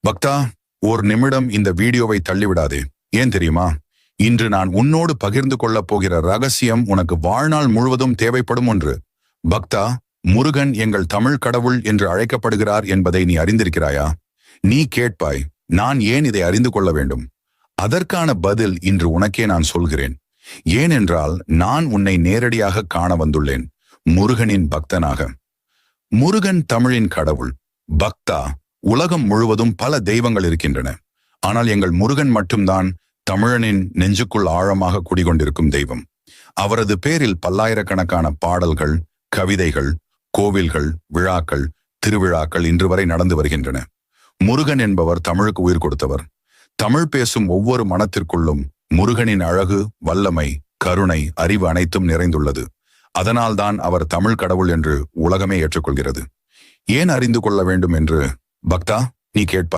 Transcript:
பக்தா, ஒரு நிமிடம் இந்த வீடியோவை தள்ளிவிடாதே. ஏன் தெரியுமா? இன்று நான் உன்னோடு பகிர்ந்து கொள்ளப் போகிற ரகசியம் உனக்கு வாழ்நாள் முழுவதும் தேவைப்படும் ஒன்று. பக்தா, முருகன் எங்கள் தமிழ் கடவுள் என்று அழைக்கப்படுகிறார் என்பதை நீ அறிந்திருக்கிறாயா? நீ கேட்பாய், நான் ஏன் இதை அறிந்து கொள்ள வேண்டும்? அதற்கான பதில் இன்று உனக்கே நான் சொல்கிறேன். ஏனென்றால் நான் உன்னை நேரடியாக காண வந்துள்ளேன், முருகனின் பக்தனாக. முருகன் தமிழின் கடவுள். பக்தா, உலகம் முழுவதும் பல தெய்வங்கள் இருக்கின்றன. ஆனால் எங்கள் முருகன் மட்டும்தான் தமிழனின் நெஞ்சுக்குள் ஆழமாக குடிகொண்டிருக்கும் தெய்வம். அவரது பேரில் பல்லாயிரக்கணக்கான பாடல்கள், கவிதைகள், கோவில்கள், விழாக்கள், திருவிழாக்கள் இன்று வரை நடந்து வருகின்றன. முருகன் என்பவர் தமிழுக்கு உயிர் கொடுத்தவர். தமிழ் பேசும் ஒவ்வொரு மனத்திற்குள்ளும் முருகனின் அழகு, வல்லமை, கருணை, அறிவு அனைத்தும் நிறைந்துள்ளது. அதனால்தான் அவர் தமிழ் கடவுள் என்று உலகமே ஏற்றுக்கொள்கிறது. ஏன் அறிந்து கொள்ள வேண்டும் என்று பக்தா நீ கேட்பாய்.